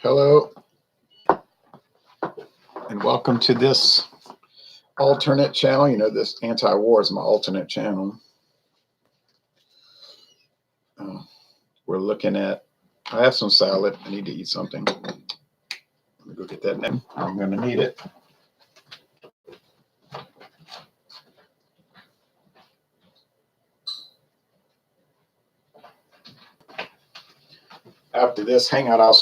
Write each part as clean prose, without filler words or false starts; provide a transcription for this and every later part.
Hello, and welcome to this alternate channel. You know, this anti-war is my alternate channel. We're looking at, I have some salad. I need to eat something. Let me go get that now. I'm going to need it. After this hangout, I'll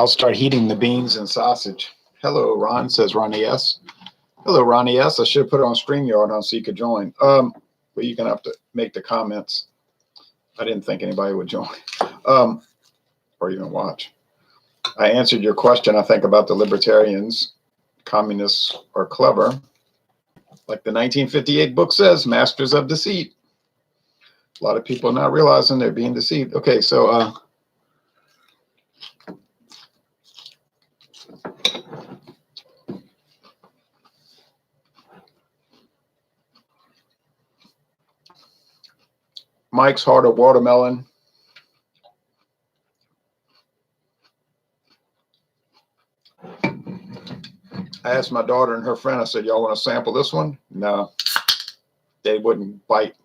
start heating the beans and sausage. Hello, Ron, says Ronnie S. Hello, Ronnie S. I should have put it on StreamYard on so you could join. But you're going to have to make the comments. I didn't think anybody would join or even watch. I answered your question, I think, about the libertarians. Communists are clever. Like the 1958 book says, masters of deceit. A lot of people are not realizing they're being deceived. Okay, so Mike's Heart of Watermelon. I asked my daughter and her friend, I said, y'all want to sample this one? No, they wouldn't bite.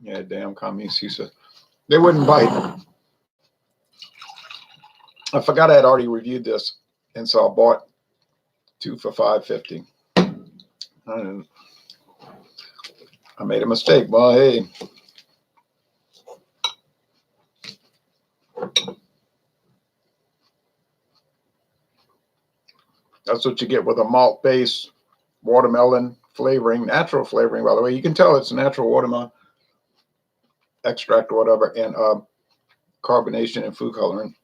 Yeah, damn commies, he said. They wouldn't bite. I forgot I had already reviewed this, and so I bought 2 for $5.50. I made a mistake. Well, hey. That's what you get with a malt-based watermelon flavoring, natural flavoring, by the way. You can tell it's natural watermelon extract or whatever, and carbonation and food coloring.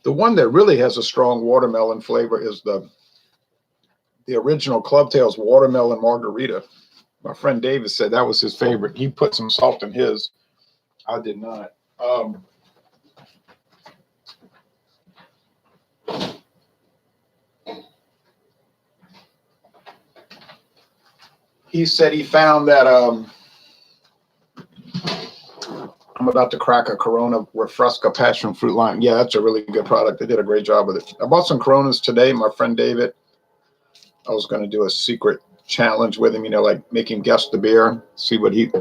The one that really has a strong watermelon flavor is the original Clubtails watermelon margarita. My friend David said that was his favorite. He put some salt in his. I did not. He said he found that I'm about to crack a Corona Refresca passion fruit lime. Yeah, that's a really good product. They did a great job with it. I bought some Coronas today. My friend David, I was going to do a secret challenge with him, you know, like make him guess the beer, see what he...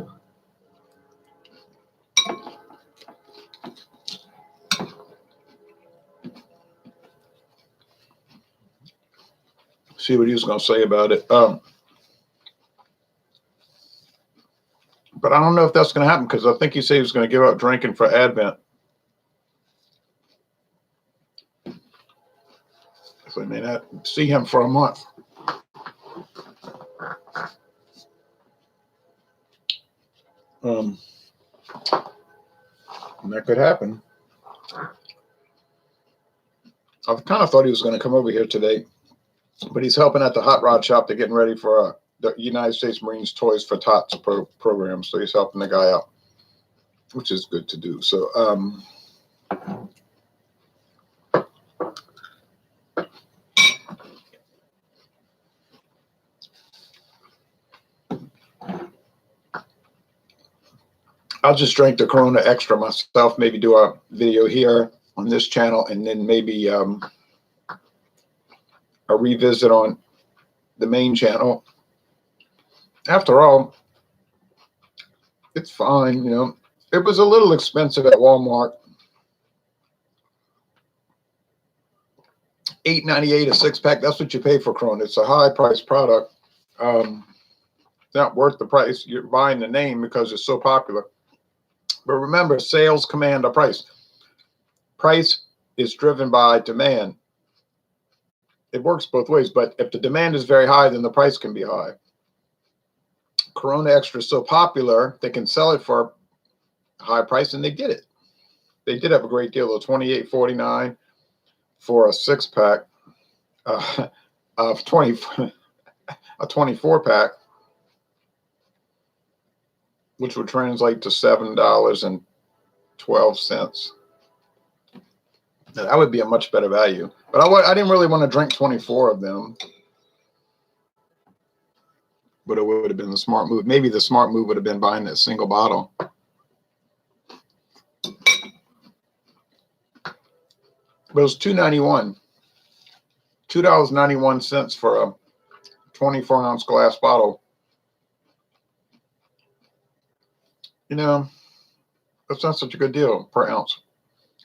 see what he was going to say about it. But I don't know if that's going to happen because I think he said he was going to give up drinking for Advent. So I may not see him for a month. And that could happen. I kind of thought he was going to come over here today, but he's helping at the hot rod shop. They're getting ready for the United States Marines Toys for Tots program. So he's helping the guy out, which is good to do. So, I'll just drink the Corona Extra myself, maybe do a video here on this channel, and then maybe a revisit on the main channel. After all, it's fine, you know. It was a little expensive at Walmart. $8.98 a 6-pack. That's what you pay for Corona. It's a high-priced product. It's not worth the price. You're buying the name because it's so popular. But remember, sales command a price. Price is driven by demand. It works both ways, but if the demand is very high, then the price can be high. Corona Extra is so popular, they can sell it for a high price, and they did it. They did have a great deal of $28.49 for a 6-pack of a 24-pack, which would translate to $7.12. That would be a much better value. But I didn't really want to drink 24 of them. but it would have been the smart move. Maybe the smart move would have been buying that single bottle. But it was $2.91, $2.91 for a 24-ounce glass bottle. You know, that's not such a good deal per ounce.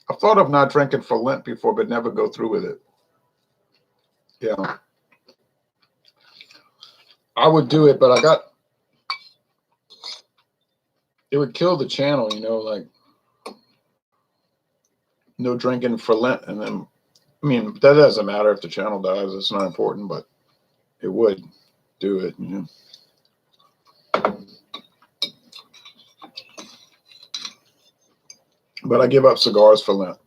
I've thought of not drinking for Lent before, but never go through with it. Yeah. I would do it, but it would kill the channel, you know, like no drinking for Lent. And then, I mean, that doesn't matter if the channel dies. It's not important, but it would do it, you know. But I give up cigars for Lent.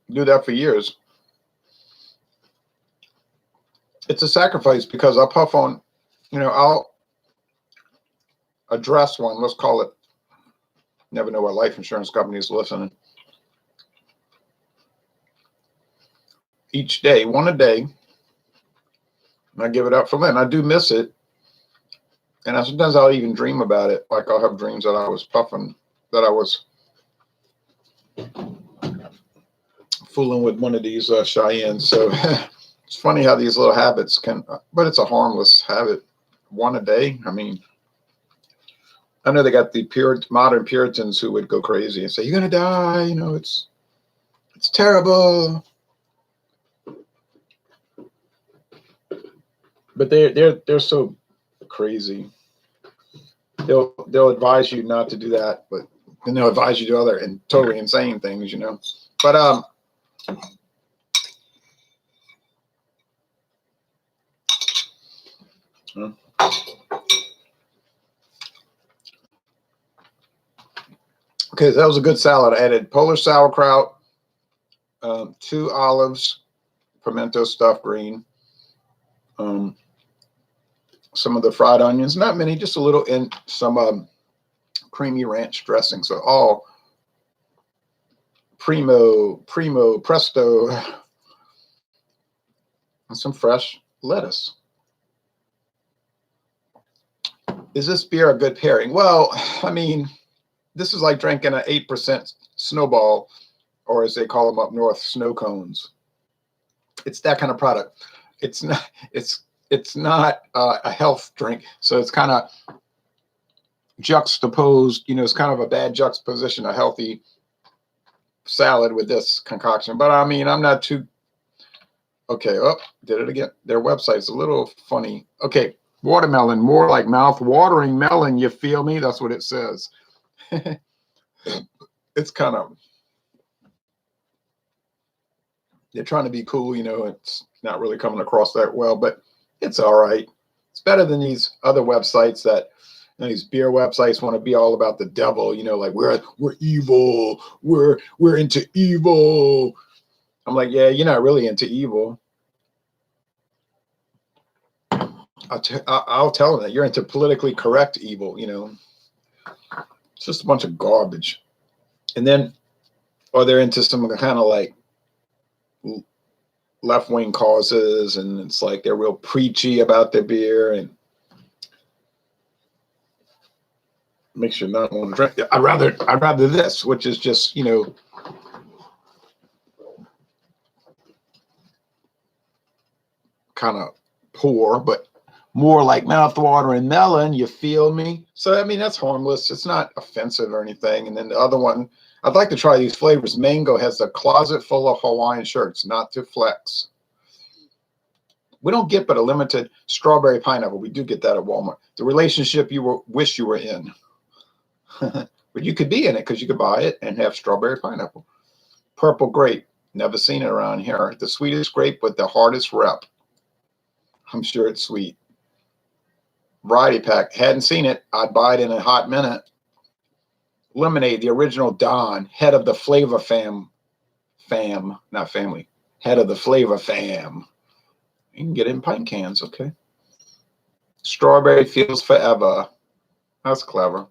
Do that for years. It's a sacrifice because I puff on, you know, I'll address one. Let's call it, never know what life insurance company is listening. Each day, one a day, and I give it up for Lent. I do miss it. And sometimes I'll even dream about it. Like I'll have dreams that I was puffing, that I was fooling with one of these Cheyennes. So it's funny how these little habits can, but it's a harmless habit. One a day. I mean, I know they got the modern Puritans who would go crazy and say, "You're gonna die," you know, it's terrible. But they're so crazy. They'll advise you not to do that, but then they'll advise you to other and totally insane things, you know. But okay, that was a good salad. I added Polish sauerkraut, 2 olives, pimento stuffed green, some of the fried onions, not many, just a little, and some creamy ranch dressing. So all primo, presto, and some fresh lettuce. Is this beer a good pairing? Well, I mean, this is like drinking an 8% snowball, or as they call them up north, snow cones. It's that kind of product. It's not a health drink, so it's kind of juxtaposed. You know, it's kind of a bad juxtaposition, a healthy salad with this concoction. But I mean, I'm not too okay. Oh, did it again. Their website's a little funny. Okay, watermelon, more like mouth-watering melon. You feel me? That's what it says. It's kind of, they're trying to be cool, you know. It's not really coming across that well, but it's all right. It's better than these other websites that, you know, these beer websites want to be all about the devil, you know, like we're evil, we're into evil. I'm like, yeah, you're not really into evil. I'll tell them that you're into politically correct evil, you know. It's just a bunch of garbage. And then, or they're into some kind of like left-wing causes, and it's like they're real preachy about their beer and makes you not want to drink. I'd rather this, which is just, you know, kind of poor, but more like mouth-watering melon. You feel me? So I mean, that's harmless. It's not offensive or anything. And then the other one, I'd like to try these flavors. Mango has a closet full of Hawaiian shirts, not to flex. We don't get but a limited strawberry pineapple. We do get that at Walmart. The relationship you wish you were in. But you could be in it because you could buy it and have strawberry pineapple. Purple grape. Never seen it around here. The sweetest grape with the hardest rep. I'm sure it's sweet. Variety pack. Hadn't seen it. I'd buy it in a hot minute. Lemonade, the original Don, head of the flavor fam, not family, head of the flavor fam. You can get it in pint cans, okay? Strawberry feels forever. That's clever.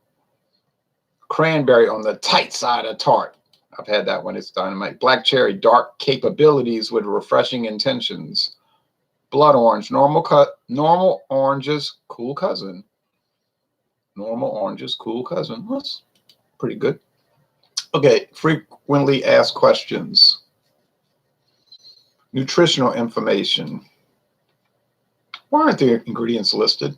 Cranberry on the tight side of tart. I've had that one. It's dynamite. Black cherry, dark capabilities with refreshing intentions. Blood orange, normal orange's cool cousin. Normal orange's cool cousin. That's pretty good. Okay, frequently asked questions. Nutritional information. Why aren't the ingredients listed?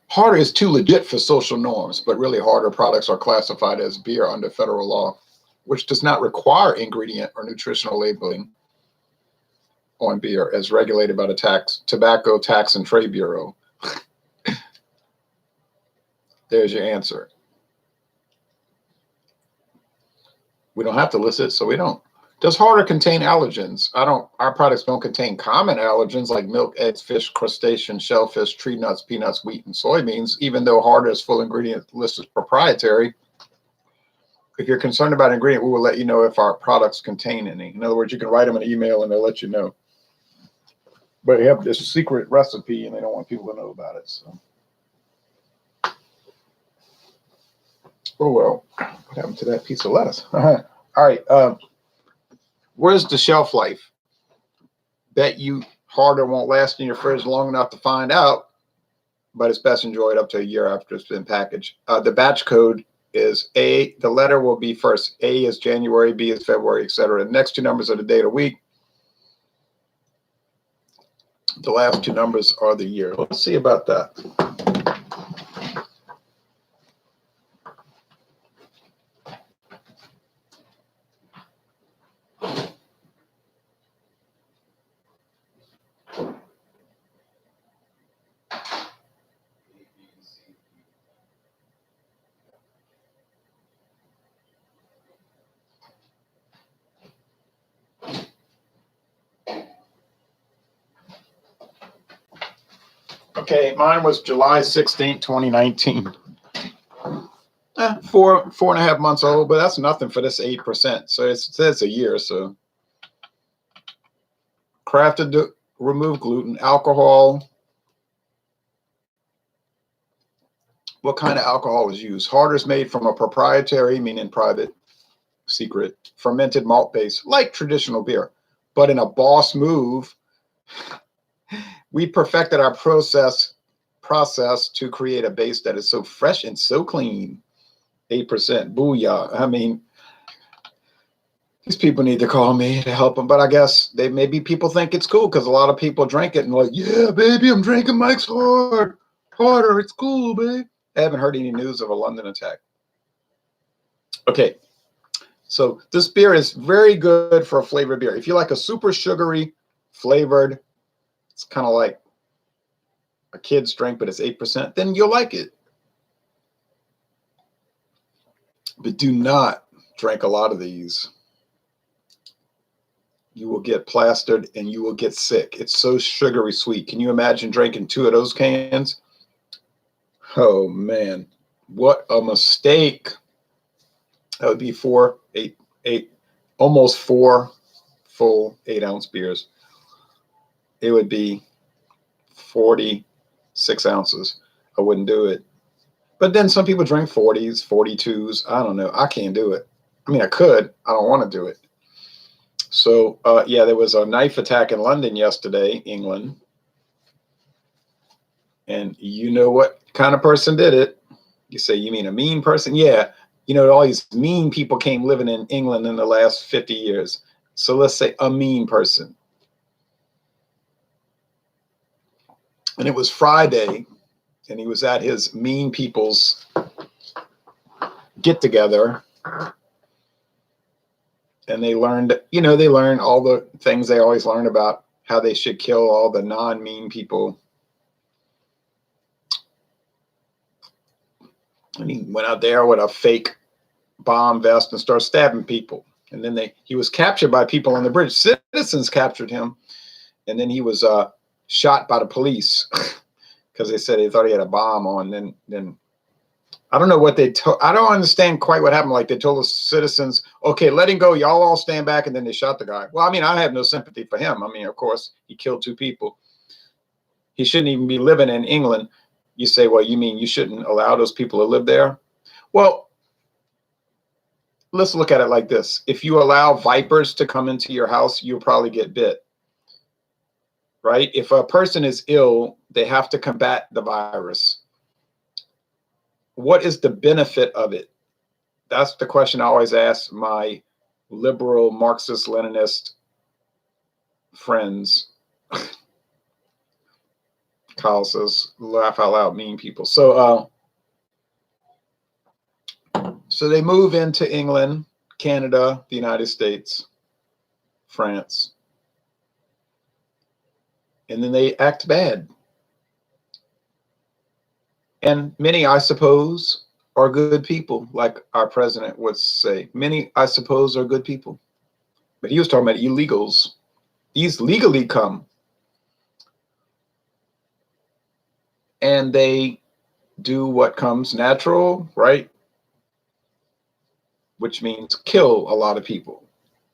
Harder is too legit for social norms, but really harder products are classified as beer under federal law, which does not require ingredient or nutritional labeling on beer as regulated by the Tobacco Tax and Trade Bureau. There's your answer. We don't have to list it, so we don't. Does harder contain allergens? Our products don't contain common allergens like milk, eggs, fish, crustaceans, shellfish, tree nuts, peanuts, wheat, and soybeans, even though harder's full ingredient list is proprietary. If you're concerned about an ingredient, we will let you know if our products contain any. In other words, you can write them an email and they'll let you know. But they have this secret recipe and they don't want people to know about it. So, oh well, what happened to that piece of lettuce? All right, where's the shelf life? Bet you harder won't last in your fridge long enough to find out, but it's best enjoyed up to a year after it's been packaged. The batch code is A. The letter will be first. A is January, B is February, etc. The next two numbers are the day of the week. The last two numbers are the year. Let's see about that. Okay, mine was July 16th, 2019. Four and a half months old, but that's nothing for this 8%. So it says a year. So crafted to remove gluten, alcohol. What kind of alcohol is used? Harder is made from a proprietary, meaning private, secret, fermented malt base, like traditional beer. But in a boss move, we perfected our process to create a base that is so fresh and so clean. 8%. Booyah. I mean, these people need to call me to help them, but I guess maybe people think it's cool because a lot of people drink it and like, yeah, baby, I'm drinking Mike's harder. It's cool, babe. I haven't heard any news of a London attack. Okay, so this beer is very good for a flavored beer. If you like a super sugary flavored, it's kind of like a kid's drink, but it's 8%, then you'll like it. But do not drink a lot of these. You will get plastered and you will get sick. It's so sugary sweet. Can you imagine drinking 2 of those cans? Oh man, what a mistake. That would be almost 4 full 8-ounce beers. It would be 46 ounces. I wouldn't do it. But then some people drink 40s, 42s. I don't know. I can't do it. I mean, I could. I don't want to do it. So, yeah, there was a knife attack in London yesterday, England. And you know what kind of person did it? You say, you mean a mean person? Yeah. You know, all these mean people came living in England in the last 50 years. So let's say a mean person. And it was Friday, and he was at his mean people's get-together. And they learned, they learn all the things they always learn about how they should kill all the non-mean people. And he went out there with a fake bomb vest and started stabbing people. And then he was captured by people on the bridge. Citizens captured him. And then he was shot by the police because they said they thought he had a bomb on. Then I don't know what they told. I don't understand quite what happened. Like they told the citizens, okay, let him go. Y'all all stand back. And then they shot the guy. Well, I mean, I have no sympathy for him. I mean, of course, he killed 2 people. He shouldn't even be living in England. You say, well, you mean you shouldn't allow those people to live there? Well, let's look at it like this. If you allow vipers to come into your house, you'll probably get bit, right? If a person is ill, they have to combat the virus. What is the benefit of it? That's the question I always ask my liberal Marxist Leninist friends. Kyle says, laugh out loud, mean people. So they move into England, Canada, the United States, France, and then they act bad. And many, I suppose, are good people, like our president would say. Many, I suppose, are good people. But he was talking about illegals. These legally come. And they do what comes natural, right? Which means kill a lot of people.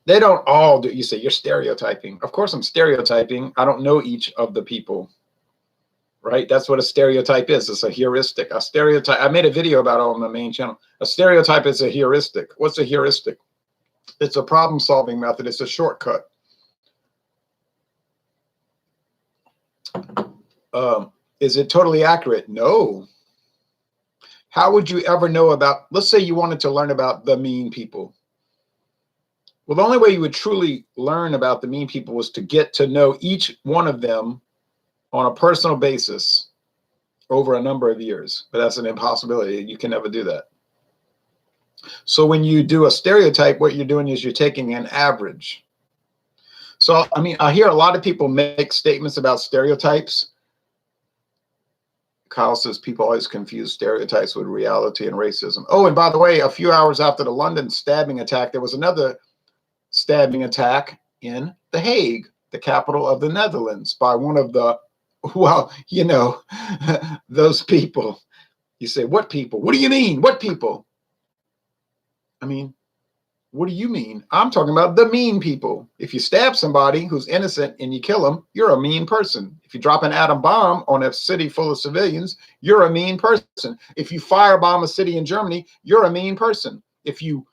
They don't all do. You say you're stereotyping. Of course I'm stereotyping. I don't know each of the people, right? That's what a stereotype is. It's a heuristic. A stereotype, I made a video about it on the main channel. A stereotype is a heuristic. What's a heuristic? It's a problem solving method. It's a shortcut. Is it totally accurate? No. How would you ever know about, let's say you wanted to learn about the mean people. Well, the only way you would truly learn about the mean people was to get to know each one of them on a personal basis over a number of years. But that's an impossibility. You can never do that. So when you do a stereotype, what you're doing is you're taking an average. So, I mean, I hear a lot of people make statements about stereotypes. Kyle says people always confuse stereotypes with reality and racism. Oh, and by the way, a few hours after the London stabbing attack, there was another stabbing attack in The Hague, the capital of the Netherlands, by one of the, well, you know, those people. You say, what people? What do you mean? What people? I mean, what do you mean? I'm talking about the mean people. If you stab somebody who's innocent and you kill them, you're a mean person. If you drop an atom bomb on a city full of civilians, you're a mean person. If you firebomb a city in Germany, you're a mean person. If you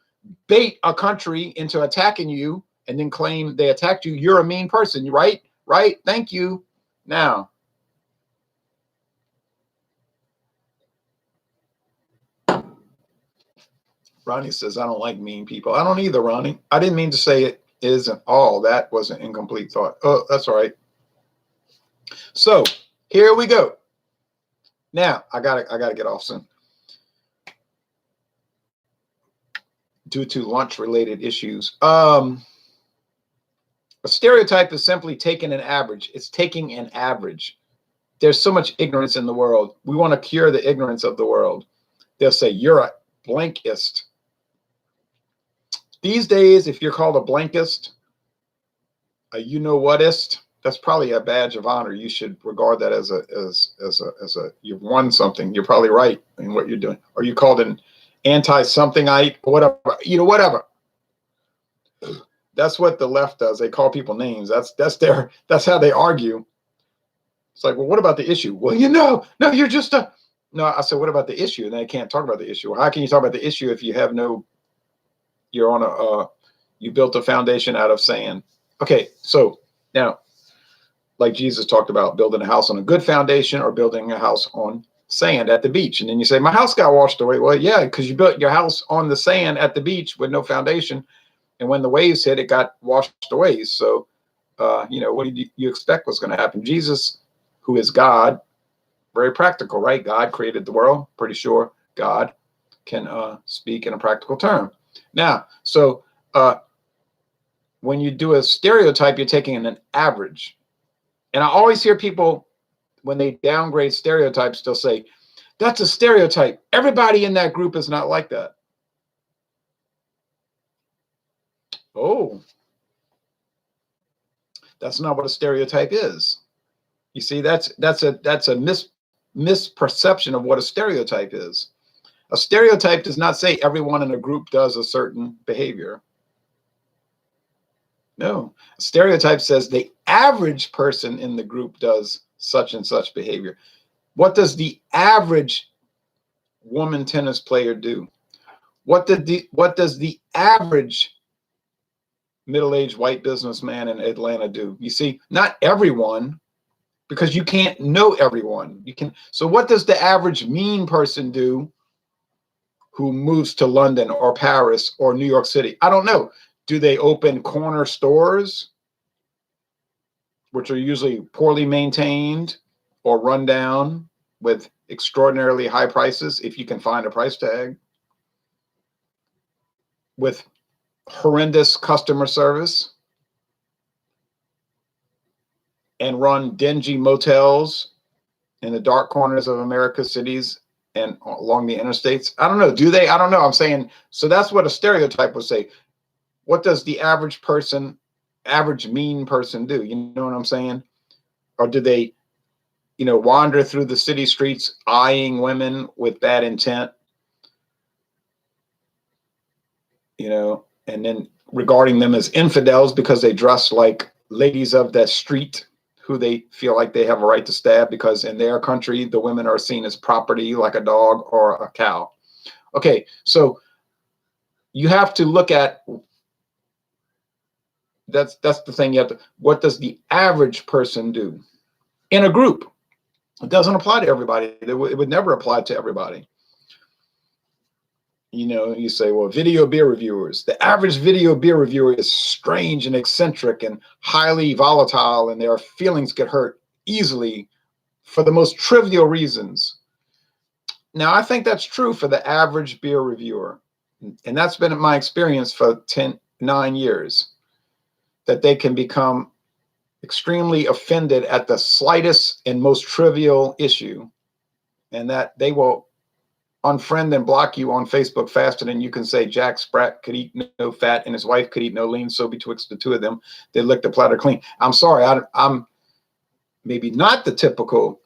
bait a country into attacking you and then claim they attacked you, you're a mean person, right? Right? Thank you. Now, Ronnie says, I don't like mean people. I don't either, Ronnie. I didn't mean to say it isn't all. That was an incomplete thought. Oh, that's all right. So here we go. Now I gotta get off soon. Due to lunch-related issues. A stereotype is simply taking an average. It's taking an average. There's so much ignorance in the world. We want to cure the ignorance of the world. They'll say, you're a blankist. These days, if you're called a blankist, a you-know-whatist, that's probably a badge of honor. You should regard that as a you've won something. You're probably right in what you're doing. Or you called an anti-somethingite, or whatever, you know, whatever. That's what the left does. They call people names. That's how they argue. It's like, well, what about the issue? Well, you know, no, you're just a, no, I said, what about the issue? And they can't talk about the issue. Well, how can you talk about the issue if you have no, you're on a, you built a foundation out of sand. Okay, so now, like Jesus talked about building a house on a good foundation or building a house on sand at the beach. And then you say, my house got washed away. Well, yeah, because you built your house on the sand at the beach with no foundation. And when the waves hit, it got washed away. So, you know, what did you expect was going to happen? Jesus, who is God, very practical, right? God created the world. Pretty sure God can speak in a practical term. Now, so when you do a stereotype, you're taking an average. And I always hear people, when they downgrade stereotypes, they'll say, that's a stereotype. Everybody in that group is not like that. Oh, that's not what a stereotype is. You see, that's a misperception of what a stereotype is. A stereotype does not say everyone in a group does a certain behavior. No, a stereotype says the average person in the group does such and such behavior. What does the average woman tennis player do? What does the average middle-aged white businessman in Atlanta do? You see, not everyone, because you can't know everyone. So what does the average mean person do who moves to London or Paris or New York City? I don't know. Do they open corner stores, which are usually poorly maintained or run down with extraordinarily high prices, if you can find a price tag, with horrendous customer service, and run dingy motels in the dark corners of America's cities and along the interstates? I don't know. Do they? I don't know. I'm saying, so that's what a stereotype would say. What does the average person, average mean person do? You know what I'm saying? Or do they, wander through the city streets eyeing women with bad intent, and then regarding them as infidels because they dress like ladies of that street who they feel like they have a right to stab because in their country, the women are seen as property like a dog or a cow. Okay, so you have to look at, that's the thing you have to, what does the average person do in a group? It doesn't apply to everybody. It would never apply to everybody. You say, well, video beer reviewers. The average video beer reviewer is strange and eccentric and highly volatile, and their feelings get hurt easily for the most trivial reasons. Now, I think that's true for the average beer reviewer. And that's been my experience for 9 years, that they can become extremely offended at the slightest and most trivial issue, and that they will unfriend and block you on Facebook faster than you can say Jack Sprat could eat no fat and his wife could eat no lean. So betwixt the two of them, they lick the platter clean. I'm sorry, I'm maybe not the typical,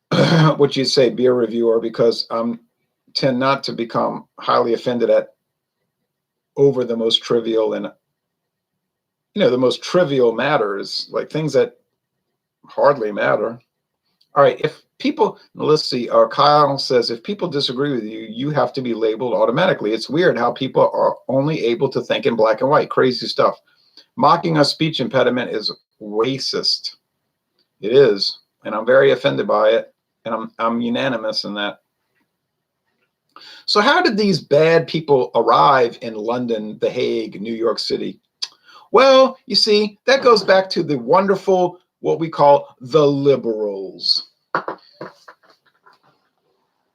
what you say, beer reviewer, because I tend not to become highly offended at over the most trivial and, the most trivial matters, like things that hardly matter. All right, if people, let's see, Kyle says, if people disagree with you, you have to be labeled automatically. It's weird how people are only able to think in black and white. Crazy stuff. Mocking a speech impediment is racist. It is, and I'm very offended by it, and I'm unanimous in that. So how did these bad people arrive in London, The Hague, New York City? Well, you see, that goes back to the wonderful, what we call the liberals.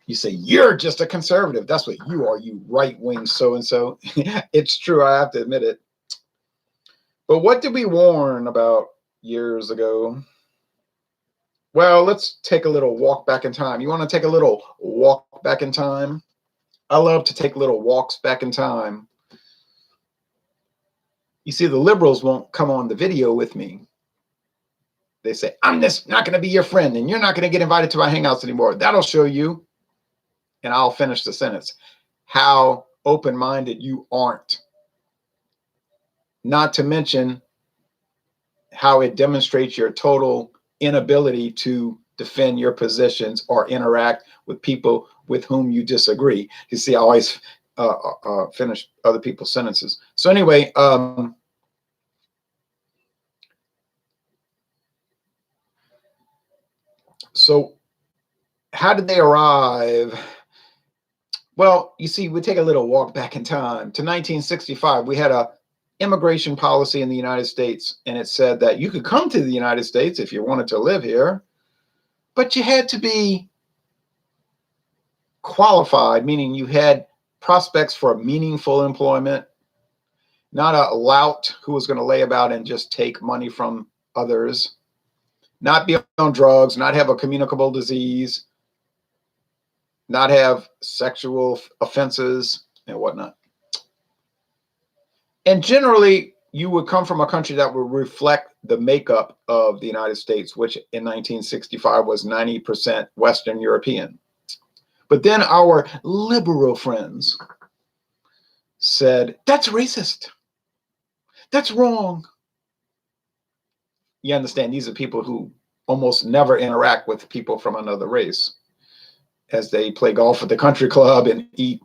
You say, you're just a conservative. That's what you are, you right-wing so-and-so. It's true, I have to admit it. But what did we warn about years ago? Well, let's take a little walk back in time. You want to take a little walk back in time? I love to take little walks back in time. You see, the liberals won't come on the video with me. They say, I'm just not going to be your friend, and you're not going to get invited to our hangouts anymore. That'll show you. And I'll finish the sentence. How open-minded you aren't. Not to mention how it demonstrates your total inability to defend your positions or interact with people with whom you disagree. You see, I always finish other people's sentences. So anyway, so how did they arrive? Well, you see, we take a little walk back in time to 1965. We had a immigration policy in the United States, and it said that you could come to the United States if you wanted to live here, but you had to be qualified, meaning you had prospects for meaningful employment, not a lout who was going to lay about and just take money from others, not be on drugs, not have a communicable disease, not have sexual offenses and whatnot. And generally, you would come from a country that would reflect the makeup of the United States, which in 1965 was 90% Western European. But then our liberal friends said, that's racist. That's wrong. You understand, these are people who almost never interact with people from another race, as they play golf at the country club and eat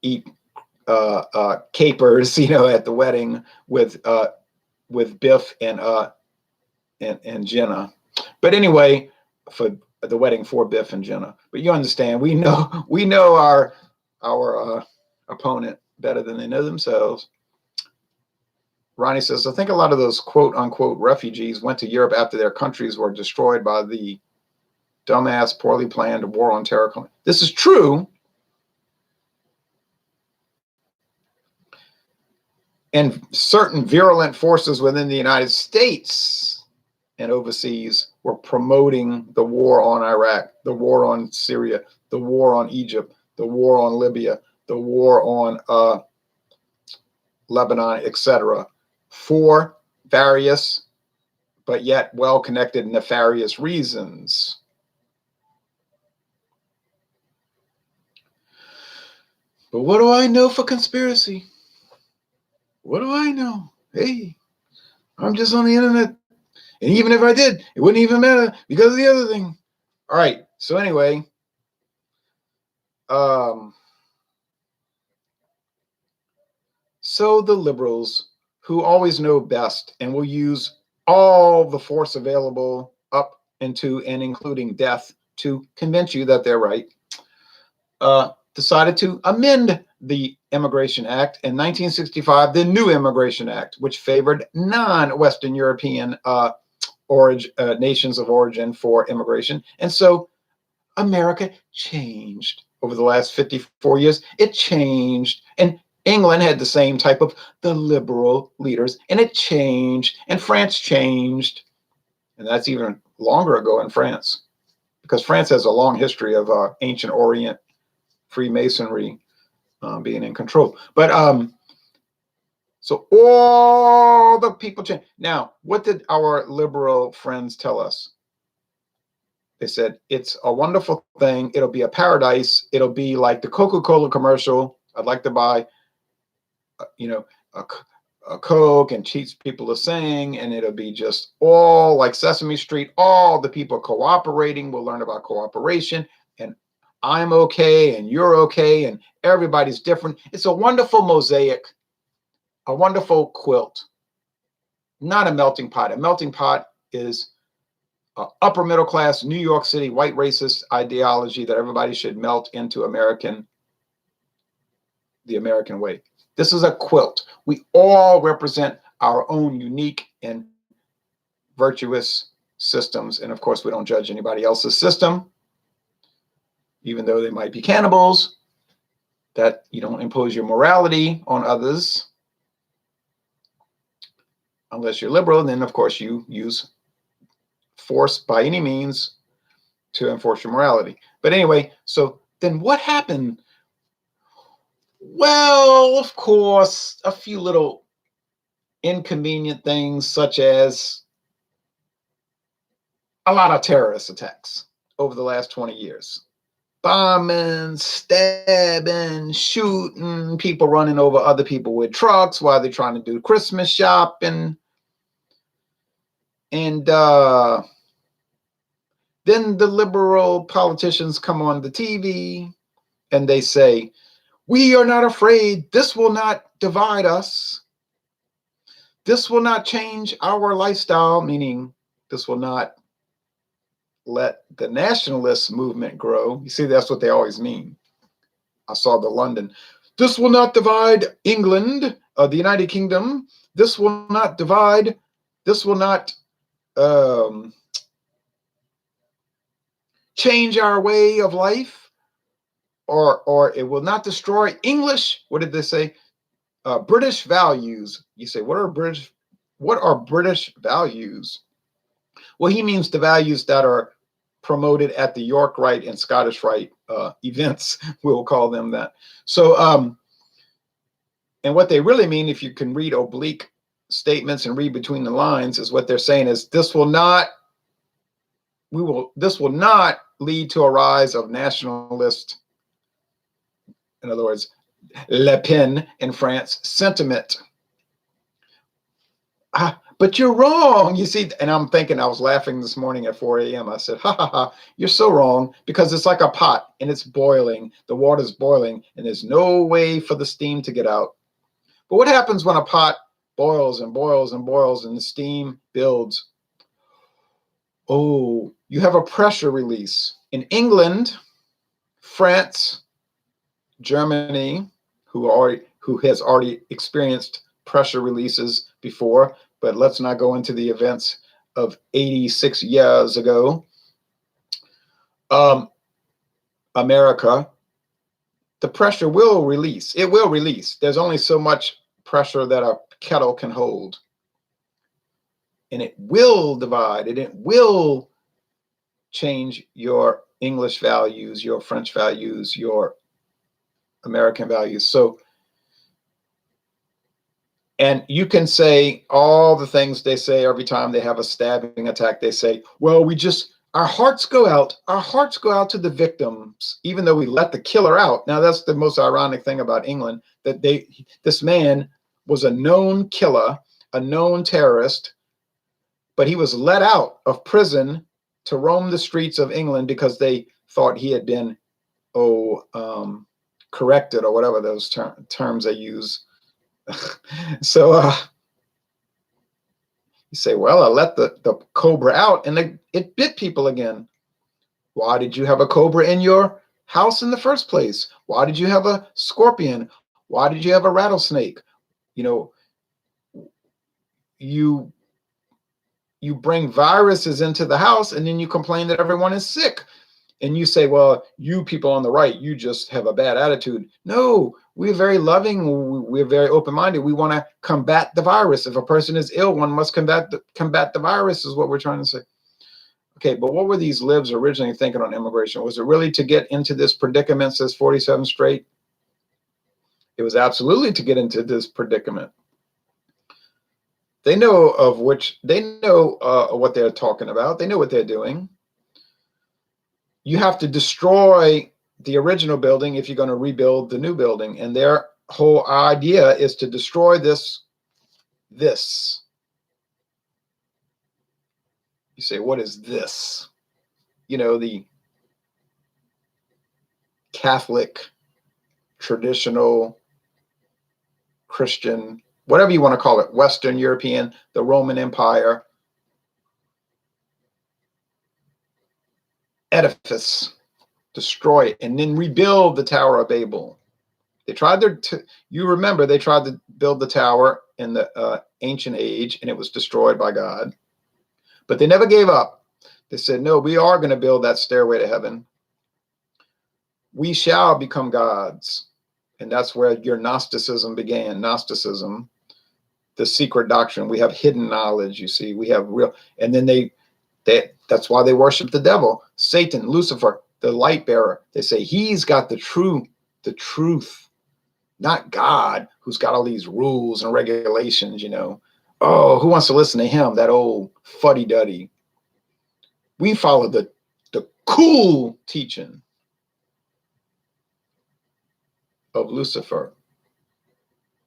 eat capers, at the wedding with Biff and Jenna. But anyway, for the wedding for Biff and Jenna. But you understand, we know our opponent better than they know themselves. Ronnie says, I think a lot of those quote unquote refugees went to Europe after their countries were destroyed by the dumbass, poorly planned war on terror. This is true. And certain virulent forces within the United States and overseas were promoting the war on Iraq, the war on Syria, the war on Egypt, the war on Libya, the war on Lebanon, etc., for various but yet well-connected nefarious reasons. But what do I know for conspiracy? What do I know? Hey, I'm just on the internet. And even if I did, it wouldn't even matter because of the other thing. All right. So anyway, so the liberals, who always know best and will use all the force available up into and including death to convince you that they're right, decided to amend the Immigration Act in 1965, the new Immigration Act, which favored non-Western European nations of origin for immigration. And so America changed over the last 54 years. It changed. And England had the same type of the liberal leaders, and it changed. And France changed. And that's even longer ago in France, because France has a long history of ancient Orient Freemasonry being in control. But so all the people change. Now, what did our liberal friends tell us? They said, it's a wonderful thing. It'll be a paradise. It'll be like the Coca-Cola commercial. I'd like to buy, a Coke and teach people to sing. And it'll be just all like Sesame Street. All the people cooperating will learn about cooperation. And I'm okay and you're okay and everybody's different. It's a wonderful mosaic, a wonderful quilt, not a melting pot. A melting pot is upper middle class, New York City, white racist ideology that everybody should melt into the American way. This is a quilt. We all represent our own unique and virtuous systems. And of course, we don't judge anybody else's system, even though they might be cannibals, that you don't impose your morality on others. Unless you're liberal, then of course you use force by any means to enforce your morality. But anyway, so then what happened? Well, of course, a few little inconvenient things, such as a lot of terrorist attacks over the last 20 years. Bombing, stabbing, shooting, people running over other people with trucks while they're trying to do Christmas shopping. And then the liberal politicians come on the TV and they say, we are not afraid. This will not divide us. This will not change our lifestyle, meaning this will not let the nationalist movement grow. You see, that's what they always mean. I saw the London. This will not divide England, the United Kingdom. This will not divide. This will not change our way of life, or it will not destroy English. What did they say? British values. You say, what are British values? Well, he means the values that are promoted at the York Rite and Scottish Rite events. We'll call them that. So, and what they really mean, if you can read oblique statements and read between the lines, is what they're saying is this will not lead to a rise of nationalist, in other words, Le Pen in France sentiment. But you're wrong. You see, and I'm thinking, I was laughing this morning at 4 a.m. I said, ha ha ha, you're so wrong, because it's like a pot and it's boiling. The water's boiling and there's no way for the steam to get out. But what happens when a pot boils and boils and boils and the steam builds? Oh, you have a pressure release. In England, France, Germany, who has already experienced pressure releases before, but let's not go into the events of 86 years ago. America, the pressure will release. It will release. There's only so much pressure that a kettle can hold. And it will divide, and it will change your English values, your French values, your American values. So, and you can say all the things they say every time they have a stabbing attack. They say, well, our hearts go out to the victims, even though we let the killer out. Now, that's the most ironic thing about England, that this man was a known killer, a known terrorist, but he was let out of prison to roam the streets of England because they thought he had been, corrected, or whatever those terms they use. So you say, well, I let the cobra out and it bit people again. Why did you have a cobra in your house in the first place? Why did you have a scorpion? Why did you have a rattlesnake? You know, you bring viruses into the house and then you complain that everyone is sick. And you say, well, you people on the right, you just have a bad attitude. No, we're very loving. We're very open-minded. We want to combat the virus. If a person is ill, one must combat the virus, is what we're trying to say. Okay, but what were these libs originally thinking on immigration? Was it really to get into this predicament, says 47 straight? It was absolutely to get into this predicament. They know what they're talking about. They know what they're doing. You have to destroy the original building if you're going to rebuild the new building. And their whole idea is to destroy this. You say, what is this? You know, the Catholic, traditional, Christian, whatever you want to call it, Western European, the Roman Empire edifice, destroy it, and then rebuild the Tower of Babel. They tried you remember, they tried to build the tower in the ancient age, and it was destroyed by God. But they never gave up. They said, no, we are going to build that stairway to heaven. We shall become gods. And that's where your Gnosticism began. Gnosticism, the secret doctrine. We have hidden knowledge, you see. We have real, and then that's why they worship the devil, Satan, Lucifer, the light bearer. They say he's got the truth, not God, who's got all these rules and regulations, you know. Oh, who wants to listen to him, that old fuddy-duddy? We follow the cool teaching of Lucifer.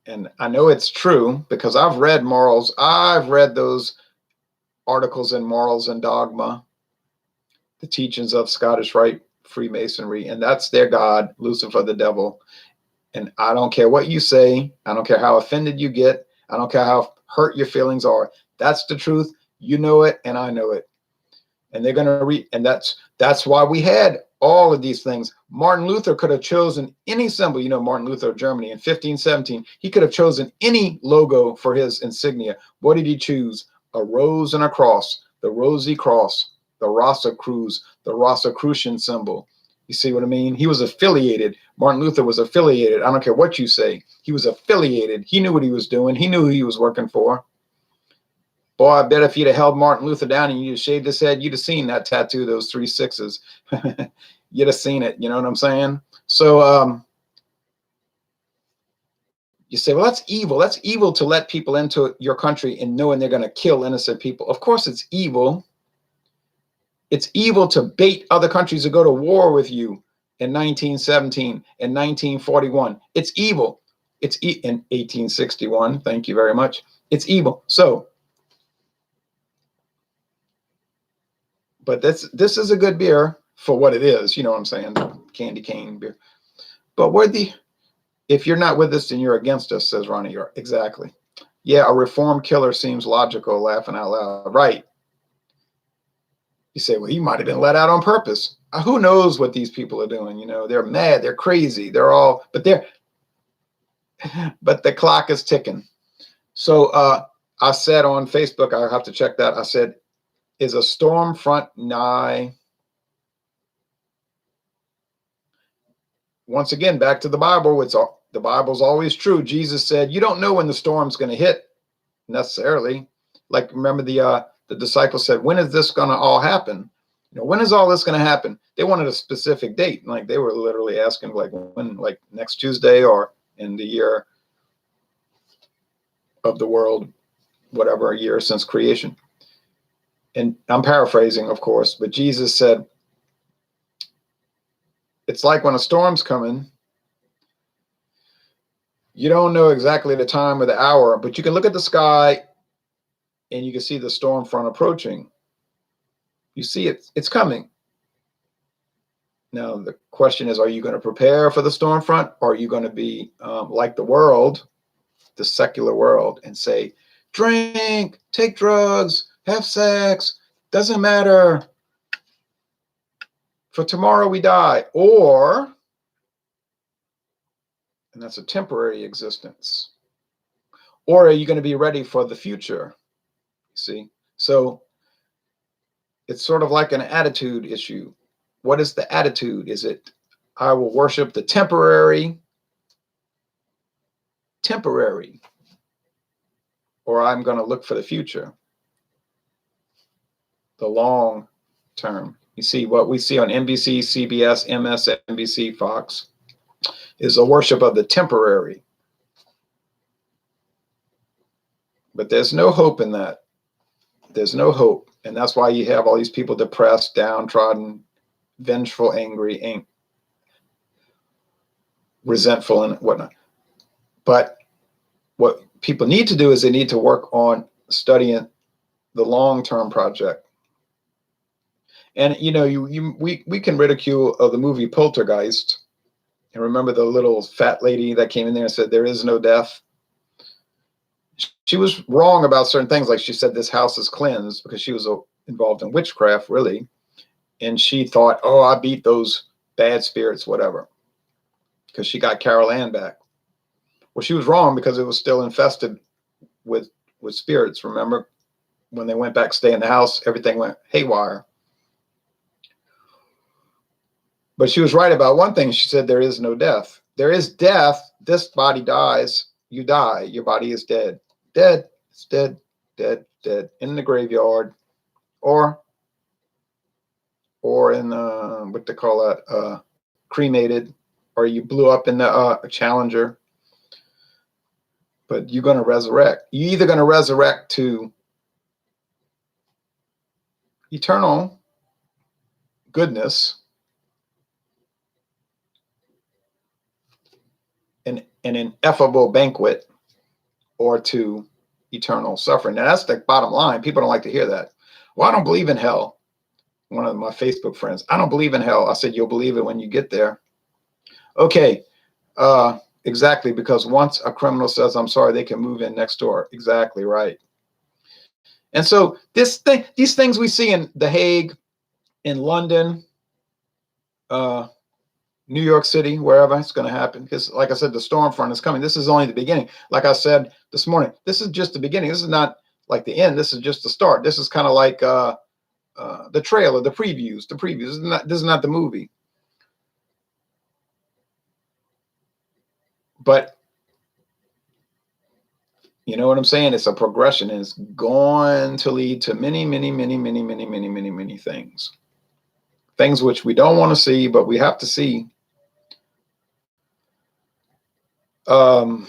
And I know it's true because I've read morals. I've read those articles in Morals and Dogma, the teachings of Scottish Rite Freemasonry, and that's their God, Lucifer, the devil. And I don't care what you say. I don't care how offended you get. I don't care how hurt your feelings are. That's the truth. You know it, and I know it. And they're going to read, and that's why we had all of these things. Martin Luther could have chosen any symbol. You know, Martin Luther of Germany in 1517, he could have chosen any logo for his insignia. What did he choose? A rose and a cross, the Rosy Cross, the Rosicrucian, the Rosicrucian symbol. You see what I mean? He was affiliated. Martin Luther was affiliated. I don't care what you say. He was affiliated. He knew what he was doing. He knew who he was working for. Boy, I bet if you'd have held Martin Luther down and you'd have shaved his head, you'd have seen that tattoo, those 3 6s. You'd have seen it. You know what I'm saying? So you say, well, that's evil. That's evil to let people into your country and knowing they're going to kill innocent people. Of course it's evil. It's evil to bait other countries to go to war with you in 1917 and 1941. It's evil. It's in 1861. Thank you very much. It's evil. So But this is a good beer for what it is. You know what I'm saying? Candy cane beer. But if you're not with us, then you're against us, says Ronnie York. Exactly. Yeah, a reformed killer seems logical, laughing out loud. Right. You say, well, he might have been let out on purpose. Who knows what these people are doing? You know, they're mad, they're crazy, but the clock is ticking. So I said on Facebook, I have to check that. I said, is a storm front nigh? Once again, back to the Bible. The Bible's always true. Jesus said, you don't know when the storm's going to hit necessarily. Like, remember the disciples said, when is this going to all happen? You know, when is all this going to happen? They wanted a specific date. Like, they were literally asking, like, when, like next Tuesday or in the year of the world, whatever year since creation. And I'm paraphrasing, of course, but Jesus said, it's like when a storm's coming, you don't know exactly the time or the hour, but you can look at the sky and you can see the storm front approaching. You see it's coming. Now, the question is, are you going to prepare for the storm front, or are you going to be like the world, the secular world, and say, drink, take drugs, have sex, doesn't matter, for tomorrow we die? Or, and that's a temporary existence, or are you going to be ready for the future? See? So it's sort of like an attitude issue. What is the attitude? Is it, I will worship the temporary, or I'm going to look for the future, the long term? You see, what we see on NBC, CBS, MSNBC, Fox is a worship of the temporary. But there's no hope in that. There's no hope. And that's why you have all these people depressed, downtrodden, vengeful, angry, resentful, and whatnot. But what people need to do is they need to work on studying the long-term project. And you know, we can ridicule the movie Poltergeist, and remember the little fat lady that came in there and said there is no death. She was wrong about certain things, like she said this house is cleansed because she was involved in witchcraft, really, and she thought, oh, I beat those bad spirits, whatever, because she got Carol Ann back. Well, she was wrong, because it was still infested with spirits. Remember, when they went back to stay in the house, everything went haywire. But she was right about one thing. She said there is no death. There is death. This body dies. You die. Your body is dead. Dead. It's dead. Dead. Dead. In the graveyard, or in what they call that, cremated, or you blew up in the Challenger. But you're going to resurrect. You're either going to resurrect to eternal goodness and an ineffable banquet, or to eternal suffering. Now, that's the bottom line. People don't like to hear that. Well, I don't believe in hell. One of my Facebook friends, I don't believe in hell. I said, you'll believe it when you get there. Okay. Exactly, because once a criminal says, I'm sorry, they can move in next door. Exactly right. And so these things we see in The Hague, in London, New York City, wherever it's going to happen, because like I said, the storm front is coming. This is only the beginning. Like I said this morning, this is just the beginning. This is not like the end. This is just the start. This is kind of like the trailer, the previews. This is not the movie. But you know what I'm saying? It's a progression, and it's going to lead to many, many, many, many, many, many, many, many things. Things which we don't want to see, but we have to see. And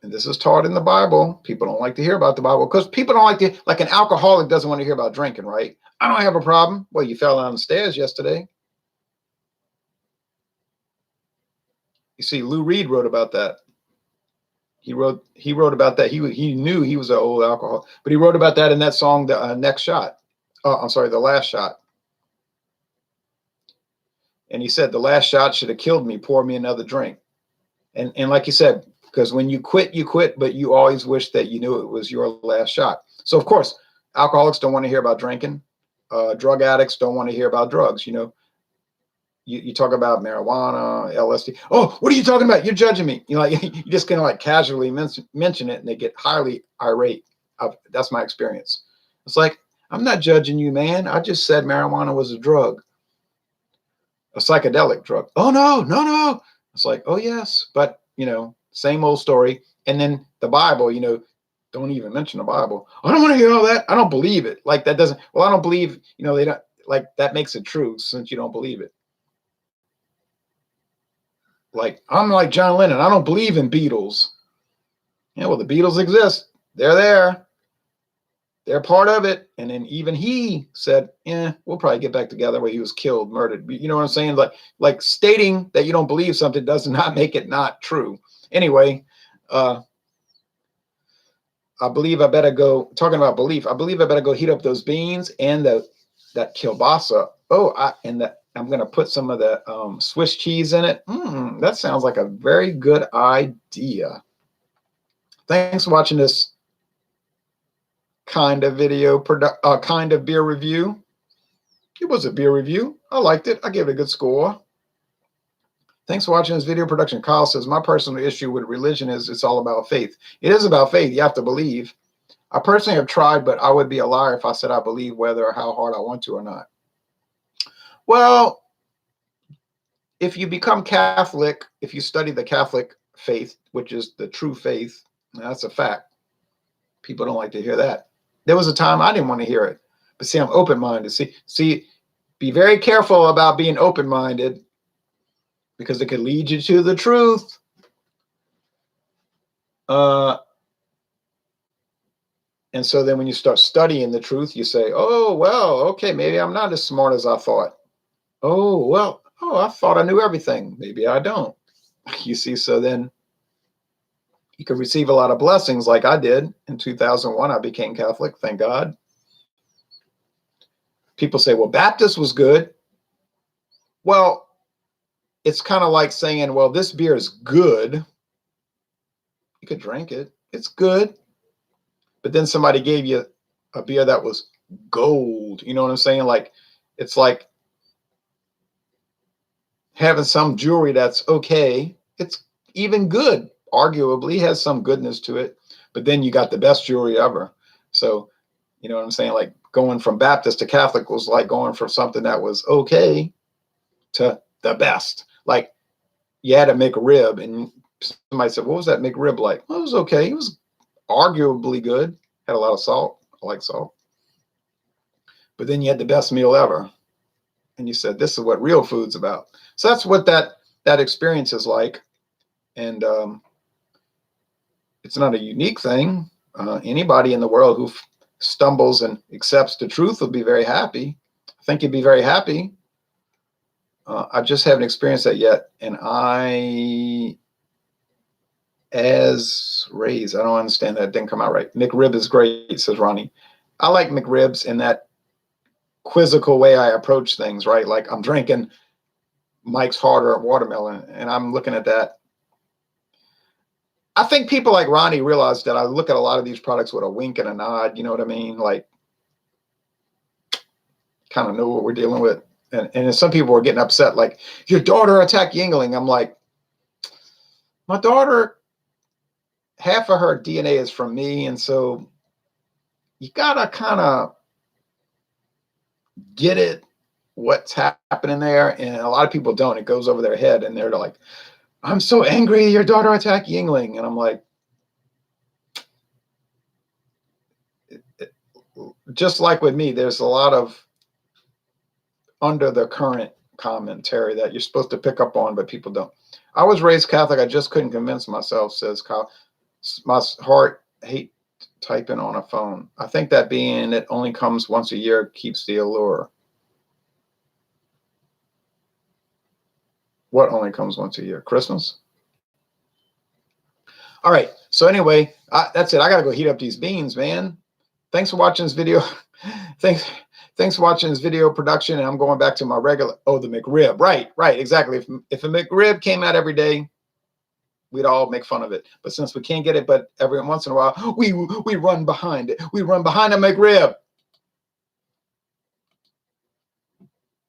this is taught in the Bible. People don't like to hear about the Bible, because people don't like to, like an alcoholic doesn't want to hear about drinking, right? I don't have a problem. Well, you fell down the stairs yesterday. You see, Lou Reed wrote about that. He wrote about that. He knew he was an old alcoholic, but he wrote about that in that song, The Next Shot. I'm sorry, the last shot. And he said, the last shot should have killed me. Pour me another drink. And like you said, because when you quit, but you always wish that you knew it was your last shot. So, of course, alcoholics don't want to hear about drinking. Drug addicts don't want to hear about drugs. You know, you talk about marijuana, LSD. Oh, what are you talking about? You're judging me. You know, like, you just kind of like casually mention it, and they get highly irate. That's my experience. It's like, I'm not judging you, man. I just said marijuana was a drug, a psychedelic drug. Oh, no, no, no. It's like, oh, yes. But, you know, same old story. And then the Bible, you know, don't even mention the Bible. I don't want to hear all that. I don't believe it. Like that doesn't, well, I don't believe, you know, they don't, like that makes it true since you don't believe it. Like, I'm like John Lennon. I don't believe in Beatles. Yeah, well, the Beatles exist. They're there. They're part of it. And then even he said, yeah, we'll probably get back together, where he was killed, murdered. You know what I'm saying? Like stating that you don't believe something does not make it not true. Anyway, I believe I better go, talking about belief, I believe I better go heat up those beans and that kielbasa. Oh, I'm going to put some of the Swiss cheese in it. That sounds like a very good idea. Thanks for watching this kind of kind of beer review. It was a beer review. I liked it. I gave it a good score. Thanks for watching this video production. Kyle says, my personal issue with religion is it's all about faith. It is about faith. You have to believe. I personally have tried, but I would be a liar if I said I believe whether or how hard I want to or not. Well, if you become Catholic, if you study the Catholic faith, which is the true faith, that's a fact. People don't like to hear that. There was a time I didn't want to hear it. But see, I'm open-minded. See, be very careful about being open-minded, because it could lead you to the truth. And so then when you start studying the truth, you say, oh, well, okay, maybe I'm not as smart as I thought. Oh, well, I thought I knew everything. Maybe I don't. You see, so then you could receive a lot of blessings like I did. In 2001, I became Catholic, thank God. People say, well, Baptist was good. Well, it's kind of like saying, well, this beer is good. You could drink it. It's good. But then somebody gave you a beer that was gold. You know what I'm saying? Like, it's like having some jewelry that's okay. It's even good, arguably, has some goodness to it. But then you got the best jewelry ever. So, you know what I'm saying? Like, going from Baptist to Catholic was like going from something that was okay to the best. Like, you had a McRib, and somebody said, what was that McRib like? Well, it was okay. It was arguably good. Had a lot of salt. I like salt. But then you had the best meal ever. And you said, this is what real food's about. So that's what that experience is like. And it's not a unique thing. Anybody in the world who stumbles and accepts the truth will be very happy. I think you'd be very happy. I just haven't experienced that yet. And as raised, I don't understand that. It didn't come out right. McRib is great, says Ronnie. I like McRibs in that quizzical way I approach things, right? Like, I'm drinking Mike's Harder watermelon, and I'm looking at that. I think people like Ronnie realize that I look at a lot of these products with a wink and a nod. You know what I mean? Like, kind of know what we're dealing with. And some people are getting upset, like, your daughter attacked Yingling. I'm like, my daughter, half of her DNA is from me. And so you got to kind of get it, what's happening there. And a lot of people don't. It goes over their head, and they're like, I'm so angry your daughter attacked Yingling. And I'm like, just like with me, there's a lot of under the current commentary that you're supposed to pick up on, but people don't. I was raised Catholic. I just couldn't convince myself, says Kyle. My heart hate typing on a phone. I think that being it only comes once a year keeps the allure. What only comes once a year? Christmas? All right. So anyway, that's it. I got to go heat up these beans, man. Thanks for watching this video. Thanks Thanks for watching this video production, and I'm going back to my regular, the McRib. Right, exactly. If a McRib came out every day, we'd all make fun of it. But since we can't get it, but every once in a while, we run behind it. We run behind a McRib.